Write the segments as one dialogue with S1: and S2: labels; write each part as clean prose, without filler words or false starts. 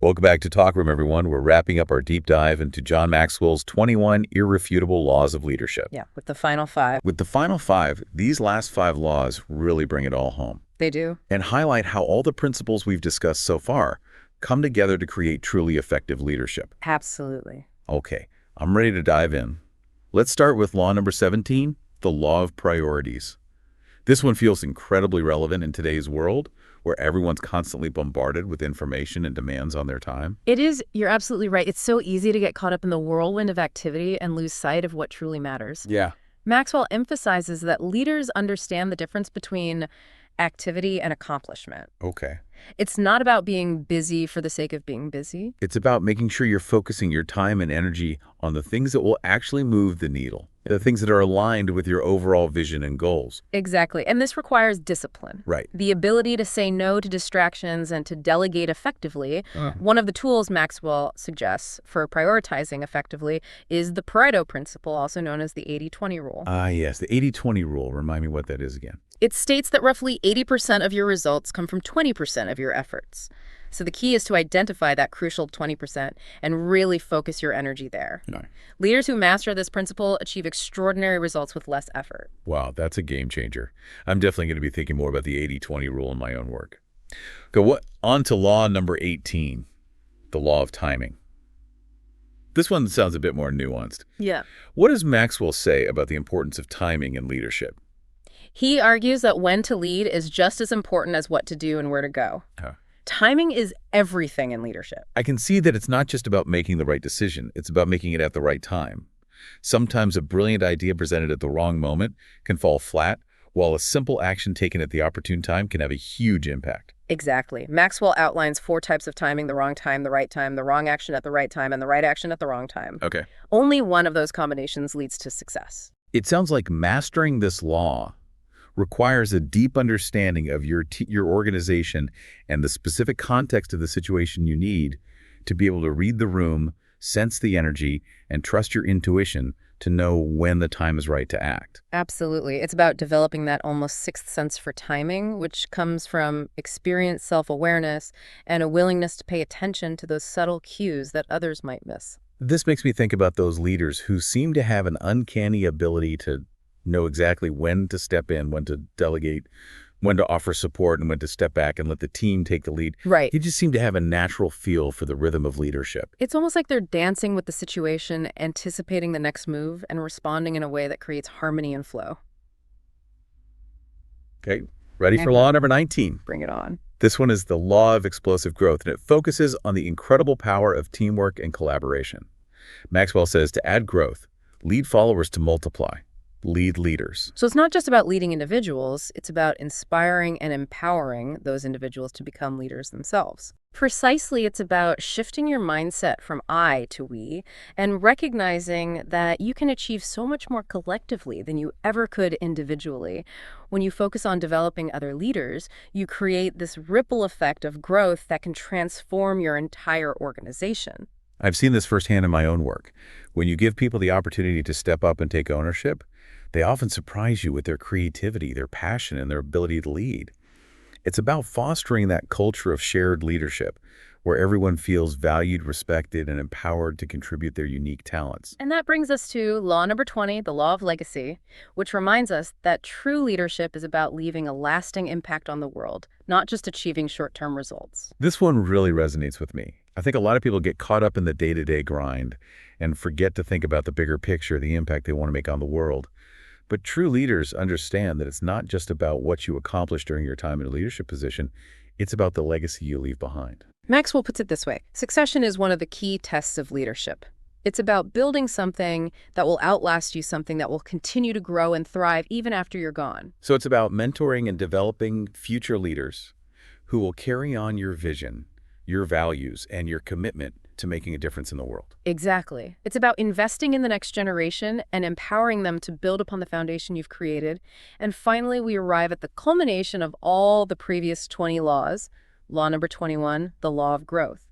S1: Welcome back to Talk Room, everyone. We're wrapping up our deep dive into John Maxwell's 21 irrefutable laws of leadership.
S2: Yeah, with the final five.
S1: With the final five, these last five laws really bring it all home.
S2: They do.
S1: And highlight how all the principles we've discussed so far come together to create truly effective leadership.
S2: Absolutely.
S1: Okay, I'm ready to dive in. Let's start with law number 17, the law of priorities. This one feels incredibly relevant in today's world, where everyone's constantly bombarded with information and demands on their time.
S2: It is. You're absolutely right. It's so easy to get caught up in the whirlwind of activity and lose sight of what truly matters.
S1: Yeah.
S2: Maxwell emphasizes that leaders understand the difference between activity and accomplishment.
S1: Okay.
S2: It's not about being busy for the sake of being busy.
S1: It's about making sure you're focusing your time and energy on the things that will actually move the needle, the things that are aligned with your overall vision and goals.
S2: Exactly. And this requires discipline.
S1: Right.
S2: The ability to say no to distractions and to delegate effectively. One of the tools Maxwell suggests for prioritizing effectively is the Pareto Principle, also known as the 80-20 rule.
S1: Yes, the 80-20 rule. Remind me what that is again.
S2: It states that roughly 80% of your results come from 20% of your efforts. So the key is to identify that crucial 20% and really focus your energy there.
S1: No.
S2: Leaders who master this principle achieve extraordinary results with less effort.
S1: Wow, that's a game changer. I'm definitely going to be thinking more about the 80-20 rule in my own work. Go on to law number 18, the law of timing. This one sounds a bit more nuanced.
S2: Yeah.
S1: What does Maxwell say about the importance of timing in leadership?
S2: He argues that when to lead is just as important as what to do and where to go. Timing is everything in leadership.
S1: I can see that it's not just about making the right decision. It's about making it at the right time. Sometimes a brilliant idea presented at the wrong moment can fall flat, while a simple action taken at the opportune time can have a huge impact.
S2: Exactly. Maxwell outlines 4 types of timing: the wrong time, the right time, the wrong action at the right time, and the right action at the wrong time.
S1: Okay.
S2: Only one of those combinations leads to success.
S1: It sounds like mastering this law requires a deep understanding of your organization and the specific context of the situation you need to be able to read the room, sense the energy, and trust your intuition to know when the time is right to act.
S2: Absolutely. It's about developing that almost sixth sense for timing, which comes from experience, self-awareness, and a willingness to pay attention to those subtle cues that others might miss.
S1: This makes me think about those leaders who seem to have an uncanny ability to know exactly when to step in, when to delegate, when to offer support, and when to step back and let the team take the lead.
S2: Right.
S1: They just seem to have a natural feel for the rhythm of leadership.
S2: It's almost like they're dancing with the situation, anticipating the next move, and responding in a way that creates harmony and flow.
S1: Okay, ready for law number 19?
S2: Bring it on.
S1: This one is the law of explosive growth, and it focuses on the incredible power of teamwork and collaboration. Maxwell says to add growth, lead followers to multiply. Lead leaders.
S2: So it's not just about leading individuals, it's about inspiring and empowering those individuals to become leaders themselves. Precisely, it's about shifting your mindset from I to we and recognizing that you can achieve so much more collectively than you ever could individually. When you focus on developing other leaders, you create this ripple effect of growth that can transform your entire organization.
S1: I've seen this firsthand in my own work. When you give people the opportunity to step up and take ownership, they often surprise you with their creativity, their passion, and their ability to lead. It's about fostering that culture of shared leadership, where everyone feels valued, respected, and empowered to contribute their unique talents.
S2: And that brings us to law number 20, the law of legacy, which reminds us that true leadership is about leaving a lasting impact on the world, not just achieving short-term results.
S1: This one really resonates with me. I think a lot of people get caught up in the day-to-day grind and forget to think about the bigger picture, the impact they want to make on the world. But true leaders understand that it's not just about what you accomplish during your time in a leadership position, it's about the legacy you leave behind.
S2: Maxwell puts it this way: succession is one of the key tests of leadership. It's about building something that will outlast you, something that will continue to grow and thrive even after you're gone.
S1: So it's about mentoring and developing future leaders who will carry on your vision, your values, and your commitment to making a difference in the world.
S2: Exactly. It's about investing in the next generation and empowering them to build upon the foundation you've created. And finally, we arrive at the culmination of all the previous 20 laws. Law number 21, the law of growth.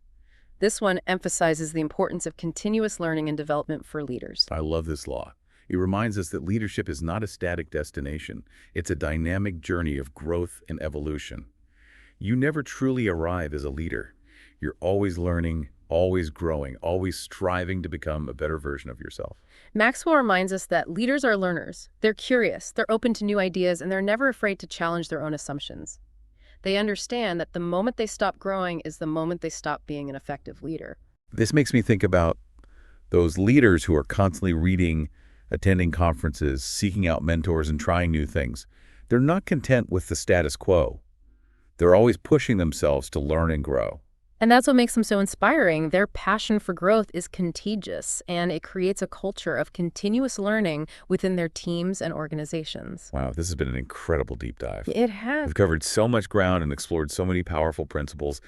S2: This one emphasizes the importance of continuous learning and development for leaders.
S1: I love this law. It reminds us that leadership is not a static destination. It's a dynamic journey of growth and evolution. You never truly arrive as a leader. You're always learning, always growing, always striving to become a better version of yourself.
S2: Maxwell reminds us that leaders are learners. They're curious, they're open to new ideas, and they're never afraid to challenge their own assumptions. They understand that the moment they stop growing is the moment they stop being an effective leader.
S1: This makes me think about those leaders who are constantly reading, attending conferences, seeking out mentors, and trying new things. They're not content with the status quo. They're always pushing themselves to learn and grow.
S2: And that's what makes them so inspiring. Their passion for growth is contagious, and it creates a culture of continuous learning within their teams and organizations.
S1: Wow, this has been an incredible deep dive.
S2: It has.
S1: We've covered so much ground and explored so many powerful principles.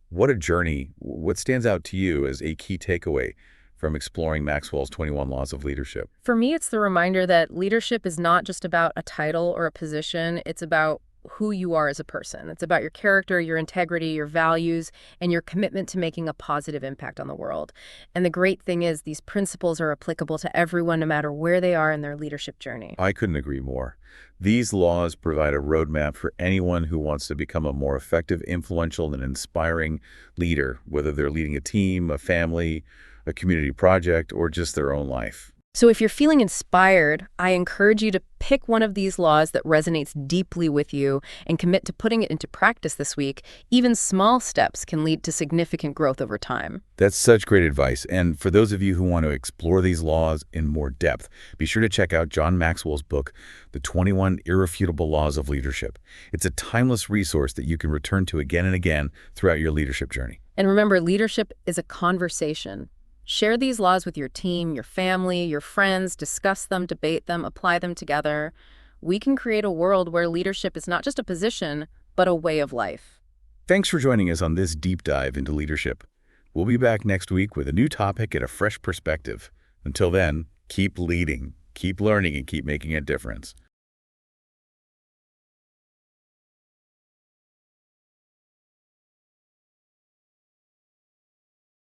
S1: What a journey. What stands out to you as a key takeaway from exploring Maxwell's 21 Laws of Leadership?
S2: For me, it's the reminder that leadership is not just about a title or a position. It's about who you are as a person. It's about your character, your integrity, your values, and your commitment to making a positive impact on the world. And the great thing is these principles are applicable to everyone, no matter where they are in their leadership journey.
S1: I couldn't agree more. These laws provide a roadmap for anyone who wants to become a more effective, influential, and inspiring leader, whether they're leading a team, a family, a community project, or just their own life.
S2: So if you're feeling inspired, I encourage you to pick one of these laws that resonates deeply with you and commit to putting it into practice this week. Even small steps can lead to significant growth over time.
S1: That's such great advice. And for those of you who want to explore these laws in more depth, be sure to check out John Maxwell's book, The 21 Irrefutable Laws of Leadership. It's a timeless resource that you can return to again and again throughout your leadership journey.
S2: And remember, leadership is a conversation. Share these laws with your team, your family, your friends, discuss them, debate them, apply them together. We can create a world where leadership is not just a position, but a way of life.
S1: Thanks for joining us on this deep dive into leadership. We'll be back next week with a new topic and a fresh perspective. Until then, keep leading, keep learning, and keep making a difference.